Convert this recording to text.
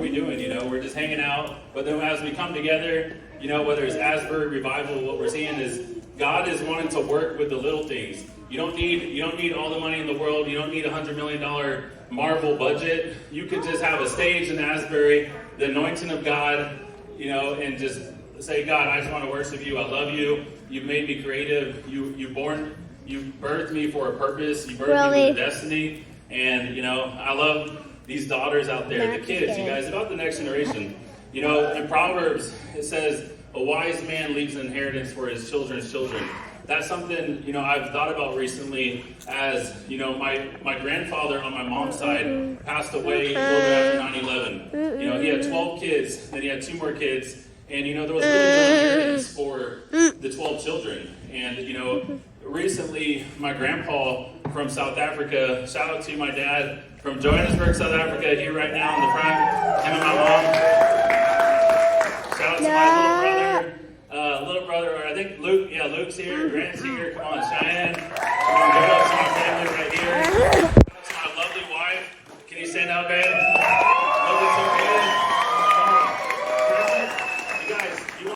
we doing? We're just hanging out. But then as we come together, whether it's Asbury Revival, what we're seeing is God is wanting to work with the little things. You don't need all the money in the world. You don't need $100 million Marvel budget. You could just have a stage in Asbury, the anointing of God, and just say, God, I just want to worship you. I love you. You've made me creative. You birthed me for a purpose. You birthed me with a destiny. And, I love these daughters out there, the kids, you guys, about the next generation. In Proverbs, it says, a wise man leaves an inheritance for his children's children. That's something, I've thought about recently as, my grandfather on my mom's side passed away a little bit after 9/11. He had 12 kids, then he had 2 more kids, and, there was really no inheritance for the 12 children. And, recently, my grandpa from South Africa, shout out to my dad from Johannesburg, South Africa, here right now in the front, him and my mom. Shout out to my little brother, or I think Luke, Luke's here, Grant's here, come on, Cheyenne, come on, go up to my family right here. Shout out to my lovely wife, can you stand out, babe? Love you so good.